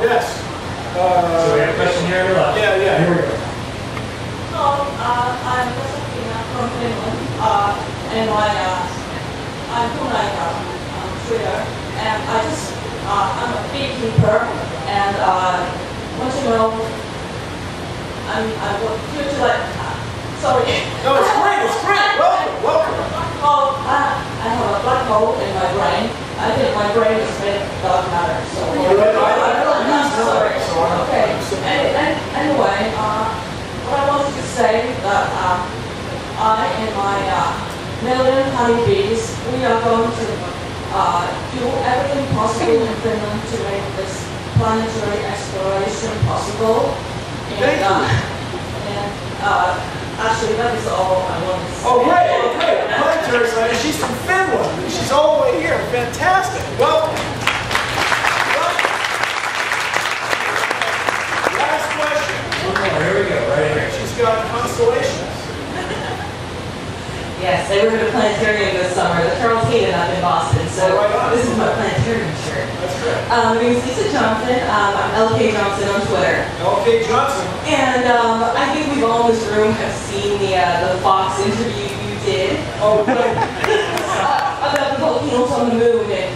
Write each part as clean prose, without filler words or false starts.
Yes. So we have a question here on your left. Yeah, here we go. Hello, I'm Josephina from Finland, and I'm Juno on Twitter, and I'm a beekeeper, and want to know, I'm here to sorry. No, it's great, welcome. Oh, I have a black hole in my brain. I think my brain is made of dark matter, so. Okay, anyway, what I wanted to say that I and my million honeybees, we are going to do everything possible in Finland to make this planetary exploration possible. Actually, that is all I wanted to say. Oh, great. Planetary science. She's from Finland. She's all the way here. Fantastic. Welcome. Last question. Here we go, right here. She's got constellations. Yes, they were at a planetarium this summer. The Charles Hayden up in Boston, so this is my planetarium shirt. That's great. My name is Lisa Johnson. I'm LK Johnson on Twitter. LK Johnson. And I think we've all in this room have seen the Fox interview you did. Oh, good. About the volcanoes on the moon and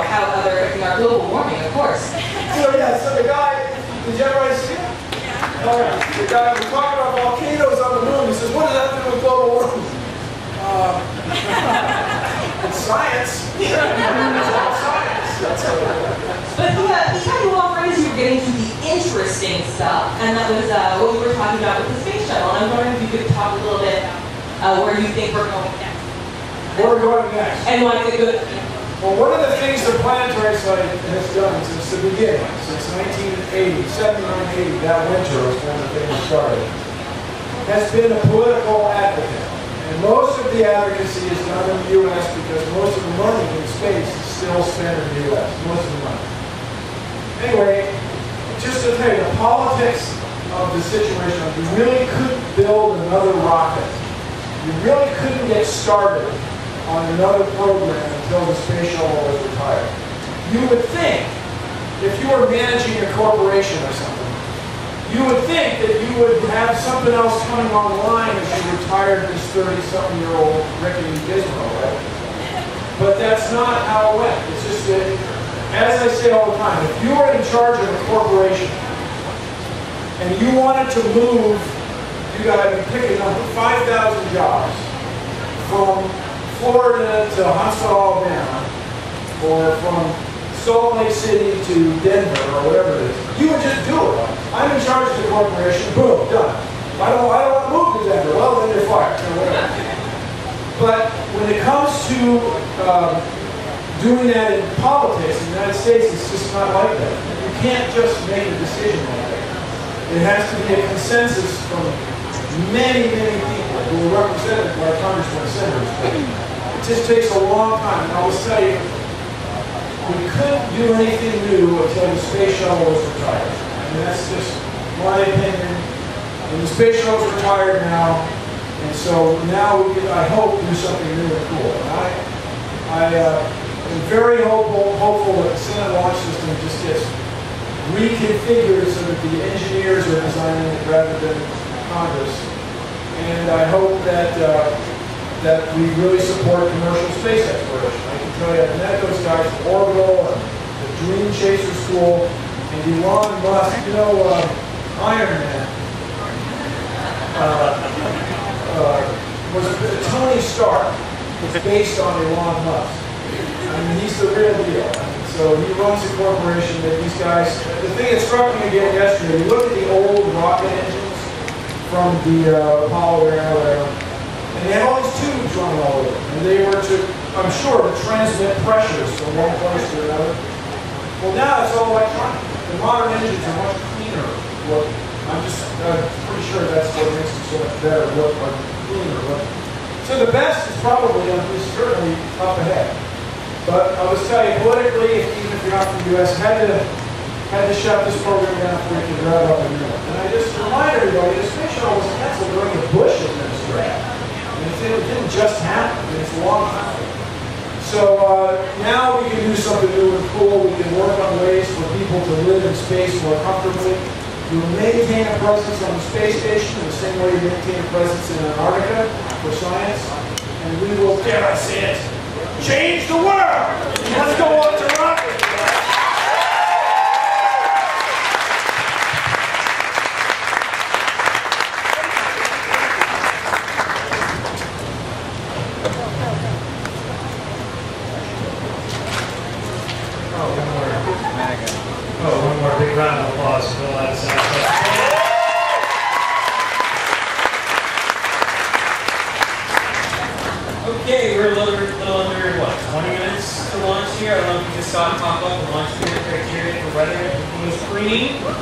how they're affecting our global warming, of course. So the guy, did you ever see it? Yeah. All right. The guy was talking about volcanoes on the moon. He says, what does that do with global warming? It's science. It's all science. But he kind of off right as you were getting to the interesting stuff, and that was what we were talking about with the space shuttle. And I'm wondering if you could talk a little bit where you think we're going next. Where we're going next. And why it's a good. Well, one of the things the planetary site has done since the beginning, since 1980, 79, 80, that winter was when the thing started, has been a political advocate. And most of the advocacy is done in the U.S. because most of the money in space is still spent in the U.S. Most of the money. Anyway, just to tell you, the politics of the situation, you really couldn't build another rocket. You really couldn't get started on another program until the space shuttle was retired. You would think, if you were managing a corporation or something, you would think that you would have something else coming online as you retired this 30-something-year-old rickety gizmo, right? But that's not how it went. It's just that, as I say all the time, if you were in charge of a corporation and you wanted to move, you got to pick a number, 5,000 jobs from Florida to Huntsville, Alabama, or from Salt Lake City to Denver, or whatever it is. You would just do it. I'm in charge of the corporation, boom, done. I don't want to move to Denver, well, then you're fired, or whatever. But when it comes to doing that in politics in the United States, it's just not like that. You can't just make a decision like that. It has to be a consensus from many, many people who are represented by congressmen and senators. It just takes a long time. And I will tell you, we couldn't do anything new until the space shuttle was retired. I mean, that's just my opinion. And the space shuttle is retired now, and so now we can, I hope, do something new and cool. And I am very hopeful that the Senate launch system just gets reconfigured so that the engineers are designing it rather than Congress. And I hope that that we really support commercial space exploration. I can tell you, I met those guys from Orbital and the Dream Chaser School, and Elon Musk, Iron Man, was Tony Stark was based on Elon Musk. I mean, he's the real deal. I mean, so he runs a corporation that these guys, the thing that struck me again yesterday, you look at the old rocket engines from the Apollo era, whatever, and they had all these tubes running all over them. And they were to, I'm sure, to transmit pressures from one place to another. Well, now it's all electronic. The modern engines are much cleaner looking. I'm pretty sure that's what makes them so much better look, or cleaner look. So the best is probably, certainly up ahead. But I was telling you, politically, even if you're not from the U.S., had to shut this program down before we could wrap up in Europe. And I just remind everybody, the space shuttle was canceled during the Bush administration. It didn't just happen. I mean, it's a long time. So now we can do something new and cool. We can work on ways for people to live in space more comfortably. We will maintain a presence on the space station in the same way we maintain a presence in Antarctica for science. And we will, dare I say it, change the world! Let's go on to rocket! One more big round of applause for Bill Nye. Okay, we're a little under, what, 20 minutes to launch here. I don't know if you just saw it pop up, the launch criteria for weather was green. We're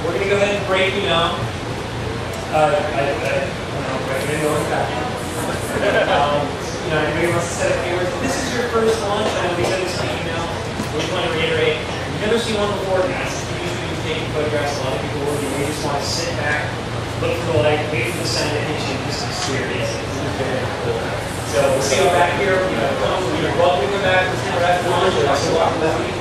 going to go ahead and break you down. I don't know, recommend going back. Anybody wants to set up cameras. This is your first launch. I know we said this in the email. We just want to reiterate. You've never seen one before. NASATweetup is taking photographs. A lot of people will be. We just want to sit back, look for the light, wait for the sun to hit you, and just experience it. So we'll see you back here. You're welcome to come back. We're after launch. We'll also walk with you.